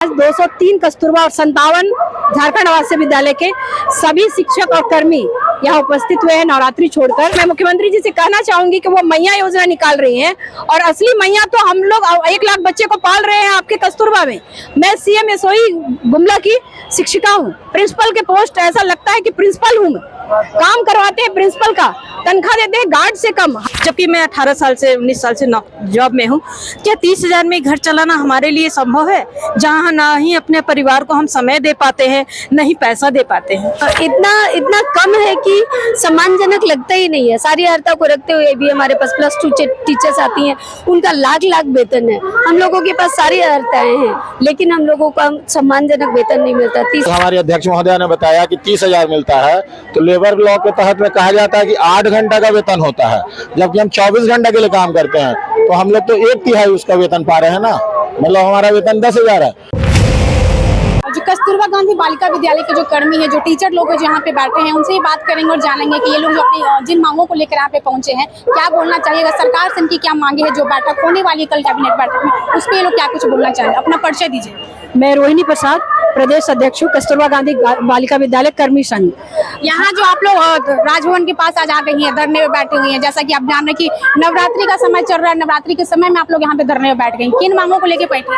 आज 203 कस्तूरबा और 57 झारखंड आवासीय विद्यालय के सभी शिक्षक और कर्मी यहाँ उपस्थित हुए हैं नवरात्रि छोड़कर। मैं मुख्यमंत्री जी से कहना चाहूंगी कि वो मैया योजना निकाल रही हैं और असली मैया तो हम लोग 1 लाख बच्चे को पाल रहे हैं आपके कस्तूरबा में। मैं सीएम एसओई गुमला की शिक्षिका हूँ, प्रिंसिपल के पोस्ट ऐसा लगता है कि प्रिंसिपल हूँ, काम करवाते हैं प्रिंसिपल का, तनख्वाह देते हैं गार्ड से कम। जबकि मैं 18 साल से 19 साल से जॉब में हूँ। क्या 30,000 में घर चलाना हमारे लिए संभव है, जहाँ ना ही अपने परिवार को हम समय दे पाते हैं, न ही पैसा दे पाते हैं। इतना कम है कि सम्मानजनक लगता ही नहीं है। सारी अर्हता को रखते हुए भी हमारे पास +2 टीचर्स आती हैं, उनका लाख वेतन है। हम लोगों के पास सारी अर्हताएं हैं, लेकिन हम लोगों को सम्मानजनक वेतन नहीं मिलता। तो हमारे अध्यक्ष महोदय ने बताया कि 30,000 मिलता है, तो लेबर लॉ के तहत में कहा जाता है कि 8 घंटा का वेतन होता है, जबकि हम 24 घंटे के लिए काम करते हैं, तो हम लोग तो 1/3 उसका वेतन पा रहे हैं ना। मतलब हमारा वेतन 10,000 है। जो कस्तूरबा गांधी बालिका विद्यालय के जो कर्मी हैं, जो टीचर लोग जो यहाँ पे बैठे हैं, उनसे ही बात करेंगे और जानेंगे कि ये लोग जो अपनी जिन मांगों को लेकर यहाँ पे पहुंचे हैं, क्या बोलना चाहिएगा, सरकार से इनकी क्या मांगे हैं, जो बैठक होने वाली है कल कैबिनेट बैठक में, उस पर ये लोग क्या कुछ बोलना चाहेंगे। अपना परिचय दीजिए। मैं रोहिणी प्रसाद, प्रदेश अध्यक्ष हूँ कस्तूरबा गांधी बालिका विद्यालय कर्मी संघ। यहाँ जो आप लोग राजभवन के पास आज आ गई हैं, धरने में बैठी हुई हैं, जैसा कि आप जान रहे कि नवरात्रि का समय चल रहा है, नवरात्रि के समय में आप लोग यहाँ पे धरने में बैठ गई, किन मांगों को लेकर बैठे?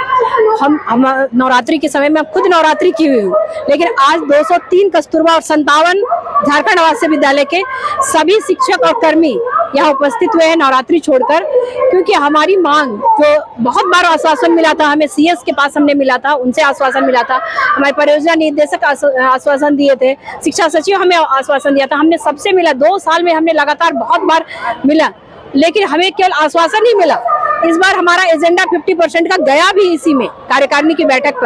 हम नवरात्रि के समय में खुद नवरात्रि की हुई हूँ, लेकिन आज 203 कस्तूरबा और 57 झारखंड आवासीय विद्यालय के सभी शिक्षक और कर्मी यहाँ उपस्थित हुए हैं नवरात्रि छोड़कर, क्योंकि हमारी मांग जो बहुत बार आश्वासन मिला था, हमें सीएस के पास हमने मिला था, उनसे आश्वासन मिला था, हमारे परियोजना निदेशक आश्वासन दिए थे, शिक्षा सचिव हमें आश्वासन दिया था, हमने सबसे मिला। 2 साल में हमने लगातार बहुत बार मिला, लेकिन हमें केवल आश्वासन ही मिला। इस बार हमारा एजेंडा 50% का गया भी इसी में कार्यकारिणी की बैठक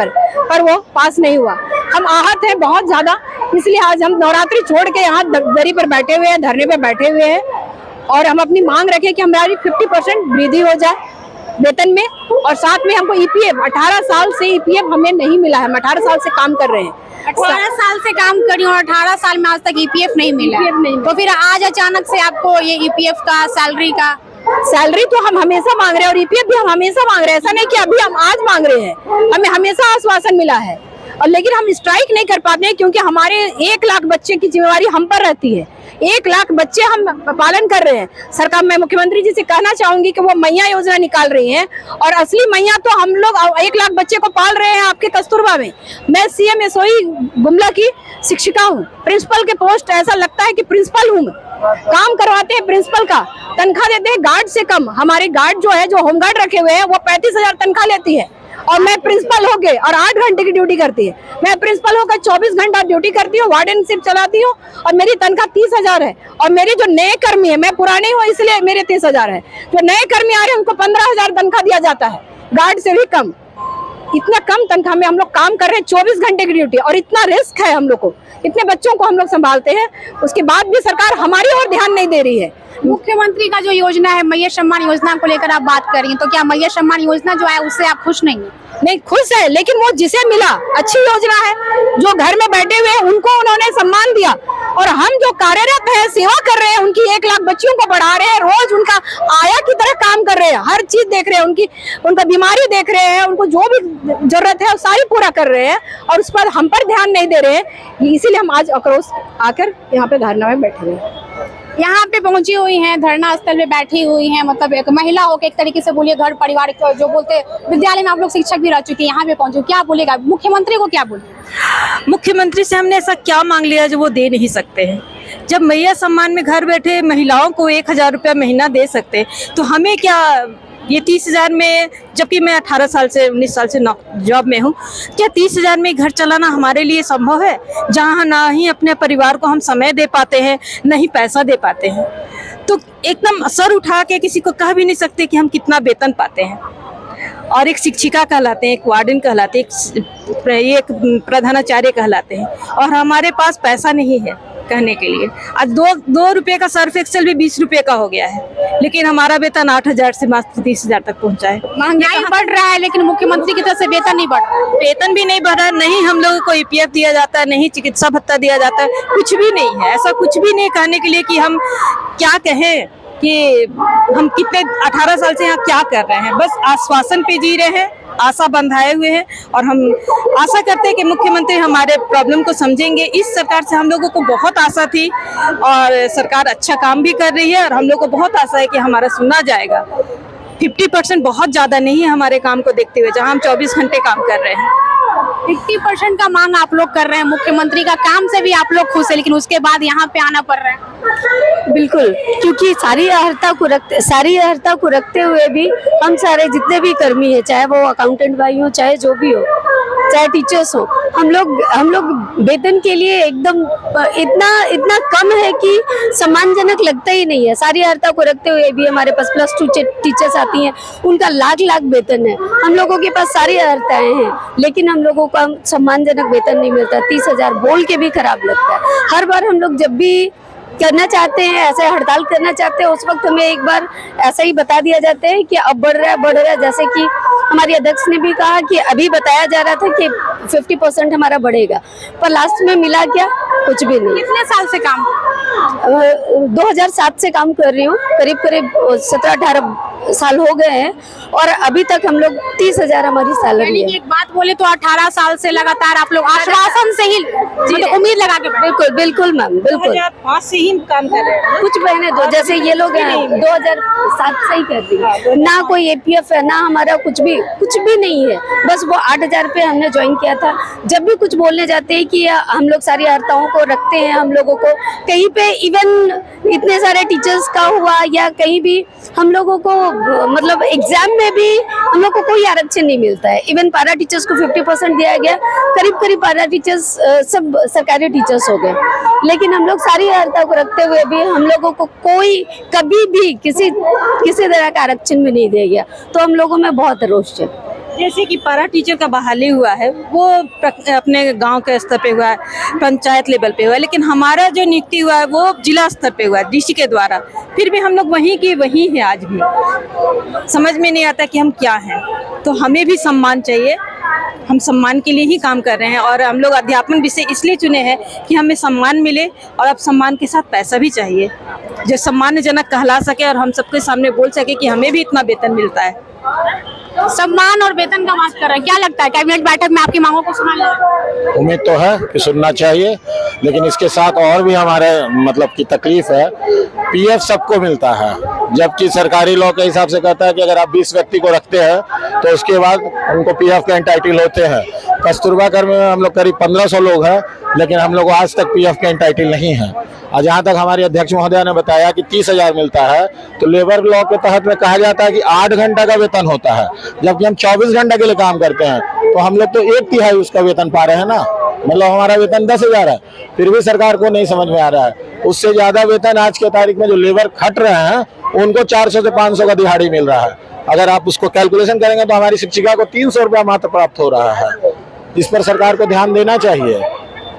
पर वो पास नहीं हुआ। हम आहत हैं बहुत ज्यादा, इसलिए आज हम नवरात्रि छोड़ के यहाँ दरी पर बैठे हुए हैं, धरने पर बैठे हुए हैं और हम अपनी मांग रखें कि हमारी 50% वृद्धि हो जाए वेतन में, और साथ में हमको ईपीएफ 18 साल से ईपीएफ हमें नहीं मिला है। हम 18 साल से काम कर रहे हैं, 18 साल से काम करी और 18 साल में आज तक ईपीएफ नहीं मिला। तो फिर आज अचानक से आपको ये ईपीएफ का सैलरी तो हम हमेशा मांग रहे हैं और ईपीएफ भी हम हमेशा मांग रहे हैं। ऐसा नहीं कि अभी हम आज मांग रहे हैं, हमें हमेशा आश्वासन मिला है, और लेकिन हम स्ट्राइक नहीं कर पाते हैं क्योंकि हमारे 1 लाख बच्चे की जिम्मेवारी हम पर रहती है। 1 लाख बच्चे हम पालन कर रहे हैं। सरकार, मैं मुख्यमंत्री जी से कहना चाहूंगी कि वो मैया योजना निकाल रही हैं और असली मैया तो हम लोग 1 लाख बच्चे को पाल रहे हैं आपके कस्तूरबा में। मैं सीएम एसओई गुमला की शिक्षिका हूँ, प्रिंसिपल के पोस्ट ऐसा लगता है कि प्रिंसिपल हूँ, काम करवाते हैं प्रिंसिपल का, तनख्वाह देते हैं गार्ड से कम। हमारे गार्ड जो है, जो होमगार्ड रखे हुए हैं, वो 35,000 तनख्वाह लेती है, और मैं प्रिंसिपल होके और 8 घंटे की ड्यूटी करती है। मैं प्रिंसिपल होकर 24 घंटा ड्यूटी करती हूँ, वार्डनशिप चलाती हूँ, और मेरी तनख्वाह 30,000 है। और मेरे जो नए कर्मी है, मैं पुरानी हूँ इसलिए मेरे 30,000 है, जो नए कर्मी आ रहे हैं उनको 15,000 तनख्वाह दिया जाता है, गार्ड से भी कम। इतना कम तनख्वाह में हम लोग काम कर रहे हैं, 24 घंटे की ड्यूटी, और इतना रिस्क है हम लोग को, इतने बच्चों को हम लोग संभालते हैं, उसके बाद भी सरकार हमारी ओर ध्यान नहीं दे रही है। मुख्यमंत्री का जो योजना है मैया सम्मान योजना को लेकर आप बात कर रही हैं, तो क्या मैया सम्मान योजना जो है उससे आप खुश नहीं हैं? नहीं, खुश है, लेकिन वो जिसे मिला अच्छी योजना है, जो घर में बैठे हुए हैं उनको उन्होंने सम्मान दिया, और हम जो कार्यरत हैं, सेवा कर रहे हैं, उनकी 1 लाख बच्चियों को पढ़ा रहे हैं, रोज उनका आया की तरह काम कर रहे हैं, हर चीज देख रहे हैं, उनका बीमारी देख रहे हैं, उनको जो भी जरूरत है वो सारी पूरा कर रहे हैं, और उस पर हम पर ध्यान नहीं दे रहे हैं। इसीलिए हम आज आक्रोश आकर यहाँ पे धरना में बैठे हुए हैं। यहाँ पे पहुंची हुई हैं, धरना स्थल पे बैठी हुई हैं, मतलब एक महिला होकर, एक तरीके से बोलिए घर परिवार जो बोलते, विद्यालय में आप लोग शिक्षक भी रह चुके हैं, यहाँ पे पहुंचे, क्या बोलेगा मुख्यमंत्री को, क्या बोले? मुख्यमंत्री से हमने ऐसा क्या मांग लिया जो वो दे नहीं सकते हैं? जब मैया सम्मान में घर बैठे महिलाओं को 1,000 रुपया महीना दे सकते, तो हमें क्या ये 30,000 में, जबकि मैं 18 साल से 19 साल से जॉब में हूँ, क्या 30,000 में घर चलाना हमारे लिए संभव है, जहाँ ना ही अपने परिवार को हम समय दे पाते हैं, न ही पैसा दे पाते हैं? तो एकदम सर उठा के किसी को कह भी नहीं सकते कि हम कितना वेतन पाते हैं। और एक शिक्षिका कहलाते हैं, एक वार्डन कहलाते हैं, एक प्रधानाचार्य कहलाते हैं, और हमारे पास पैसा नहीं है कहने के लिए। आज 2 रुपये का सर्फ एक्सेल भी 20 रुपये का हो गया है, लेकिन हमारा वेतन 8,000 से मात्र 30,000 तक पहुंचा है। महंगाई बढ़ रहा है, लेकिन मुख्यमंत्री की तरफ से वेतन नहीं बढ़ रहा है। वेतन भी नहीं बढ़ रहा, नहीं हम लोगों को ईपीएफ दिया जाता है, नहीं चिकित्सा भत्ता दिया जाता है, कुछ भी नहीं है। ऐसा कुछ भी नहीं कहने के लिए कि हम क्या कहें। कि हम कितने 18 साल से यहाँ क्या कर रहे हैं, बस आश्वासन पे जी रहे हैं, आशा बंधाए हुए हैं। और हम आशा करते हैं कि मुख्यमंत्री हमारे प्रॉब्लम को समझेंगे। इस सरकार से हम लोगों को बहुत आशा थी और सरकार अच्छा काम भी कर रही है और हम लोग को बहुत आशा है कि हमारा सुना जाएगा। 50% बहुत ज़्यादा नहीं है हमारे काम को देखते हुए, जहाँ हम 24 घंटे काम कर रहे हैं। 50% का मांग आप लोग कर रहे हैं, मुख्यमंत्री का काम से भी आप लोग खुश है, लेकिन उसके बाद यहाँ पे आना पड़ रहा है। बिल्कुल, क्योंकि सारी अर्हता को रखते हुए भी हम सारे जितने भी कर्मी हैं, चाहे वो अकाउंटेंट भाई हो, चाहे जो भी हो, चाहे टीचर्स हो, हम लोग वेतन के लिए एकदम इतना कम है कि सम्मानजनक लगता ही नहीं है। सारी अर्हता को रखते हुए भी हमारे पास +2 टीचर्स आती हैं, उनका लाख वेतन है। हम लोगों के पास सारी अर्हताएं हैं, लेकिन हम लोगों को सम्मानजनक वेतन नहीं मिलता। 30,000 बोल के भी खराब लगता है। हर बार हम लोग जब भी करना चाहते हैं, ऐसे हड़ताल करना चाहते हैं, उस वक्त हमें एक बार ऐसा ही बता दिया जाता है कि अब बढ़ रहा है। जैसे कि हमारी अध्यक्ष ने भी कहा कि अभी बताया जा रहा था कि 50% हमारा बढ़ेगा, पर लास्ट में मिला क्या? कुछ भी नहीं। कितने साल से काम 2007 से काम कर रही हूँ, करीब 17-18 साल हो गए हैं और अभी तक हम लोग 30,000 हमारी सैलरी है। एक बात बोले तो 18 साल से लगातार आप लोग आश्वासन से ही मतलब उम्मीद लगा के बैठे। बिल्कुल मैम, बिल्कुल 2005 से ही काम कर रहे हैं। कुछ महीने दो, जैसे ये लोग हैं 2007 से ही कर रही है। ना कोई APF है, ना हमारा कुछ भी नहीं है। बस वो 8,000 पे हमने ज्वाइन किया था। जब भी कुछ बोलने जाते हैं कि हम लोग सारी अर्हताओं को रखते हैं, हम लोगों को कहीं पे इवन इतने सारे टीचर्स का हुआ या कहीं भी हम लोगों को मतलब एग्जाम में भी हम लोग को कोई आरक्षण नहीं मिलता है। इवन पारा टीचर्स को 50% दिया गया, करीब पारा टीचर्स सब सरकारी टीचर्स हो गए, लेकिन हम लोग सारी अर्हता को रखते हुए भी हम लोगों को कोई कभी भी किसी तरह का आरक्षण भी नहीं दिया गया। तो हम लोगों में बहुत रोष है। जैसे कि पारा टीचर का बहाली हुआ है, वो अपने गांव के स्तर पे हुआ है, पंचायत लेवल पे हुआ है, लेकिन हमारा जो नियुक्ति हुआ है वो जिला स्तर पे हुआ है, DC के द्वारा। फिर भी हम लोग वहीं के वहीं हैं। आज भी समझ में नहीं आता कि हम क्या हैं। तो हमें भी सम्मान चाहिए, हम सम्मान के लिए ही काम कर रहे हैं और हम लोग अध्यापन विषय इसलिए चुने हैं कि हमें सम्मान मिले और अब सम्मान के साथ पैसा भी चाहिए जो सम्मानजनक कहला सके और हम सबके सामने बोल सके कि हमें भी इतना वेतन मिलता है। सम्मान और वेतन का बात कर रहे हैं, क्या लगता है कैबिनेट बैठक में आपकी मांगों को सुना जाएगा? उम्मीद तो है कि सुनना चाहिए, लेकिन इसके साथ और भी हमारे मतलब की तकलीफ है। PF सबको मिलता है, जबकि सरकारी लॉ के हिसाब से कहता है कि अगर आप 20 व्यक्ति को रखते हैं तो उसके बाद उनको PF के एंटाइटल होते हैं। कस्तूरबा कर में हम लोग करीब 1500 लोग हैं, लेकिन हम लोग को आज तक PF के एंटाइटल नहीं है। और जहाँ तक हमारी अध्यक्ष महोदया ने बताया कि 30,000 मिलता है, तो लेबर लॉ के तहत में कहा जाता है कि 8 घंटा का वेतन होता है, जबकि हम 24 घंटे के लिए काम करते हैं। तो हम लोग तो 1/3 उसका वेतन पा रहे हैं ना, मतलब हमारा वेतन 10,000 है, फिर भी सरकार को नहीं समझ में आ रहा है। उससे ज्यादा वेतन आज के तारीख में जो लेबर खट रहे हैं उनको 400 से 500 का दिहाड़ी मिल रहा है। अगर आप उसको कैलकुलेशन करेंगे तो हमारी शिक्षिका को 300 रुपया मात्र प्राप्त हो रहा है। इस पर सरकार को ध्यान देना चाहिए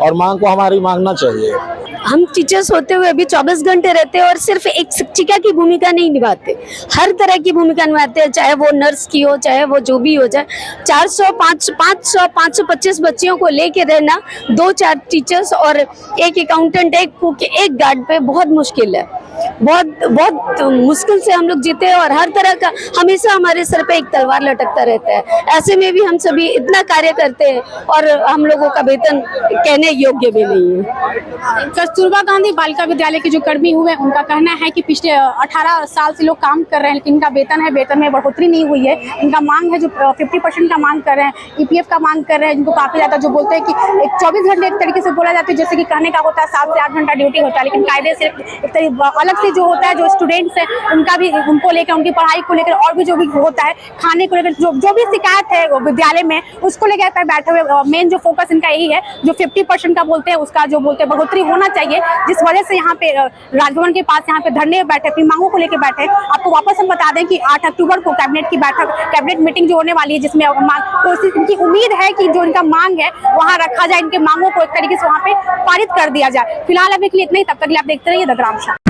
और मांग को हमारी मांगना चाहिए। हम टीचर्स होते हुए भी 24 घंटे रहते हैं और सिर्फ एक शिक्षिका की भूमिका नहीं निभाते, हर तरह की भूमिका निभाते हैं, चाहे वो नर्स की हो, चाहे वो जो भी हो जाए। 400, 500, 525 बच्चियों को लेके रहना, 2-4 टीचर्स और एक अकाउंटेंट, एक कुक, एक गार्ड पे बहुत मुश्किल है। बहुत मुश्किल से हम लोग जीते हैं और हर तरह का हमेशा हमारे सर पे एक तलवार लटकता रहता है। ऐसे में भी हम सभी इतना कार्य करते हैं और हम लोगों का वेतन कहने योग्य भी नहीं है। कस्तूरबा गांधी बालिका विद्यालय के जो कर्मी हुए उनका कहना है कि पिछले 18 साल से लोग काम कर रहे हैं, लेकिन इनका वेतन में बढ़ोतरी नहीं हुई है। इनका मांग है जो 50% का मांग कर रहे हैं, EPF का मांग कर रहे हैं, जिनको काफी ज्यादा जो बोलते हैं कि 24 घंटे एक तरीके से बोला जाता है, जैसे कि कहने का होता है 7 से 8 घंटा ड्यूटी होता है, लेकिन कायदे से एक अलग से जो होता है, जो स्टूडेंट्स है उनका भी, उनको लेकर, उनकी पढ़ाई को लेकर और भी जो भी होता है, खाने को लेकर जो भी शिकायत है विद्यालय में, उसको लेकर बैठे हुए मेन जो फोकस इनका यही है। जो 50% का बोलते हैं उसका जो बोलते हैं बढ़ोतरी होना चाहिए, जिस वजह से यहाँ पे राजभवन के पास यहाँ पे धरने बैठे, अपनी मांगों को लेकर बैठे। आपको वापस हम बता दें कि 8 अक्टूबर को कैबिनेट मीटिंग जो होने वाली है, जिसमें तो इनकी उम्मीद है कि जो इनका मांग है वहाँ रखा जाए, इनके मांगों को एक तरीके से वहाँ पे पारित कर दिया जाए। फिलहाल अभी के लिए इतना ही, तब तक आप देखते रहिए द ग्राम शाह।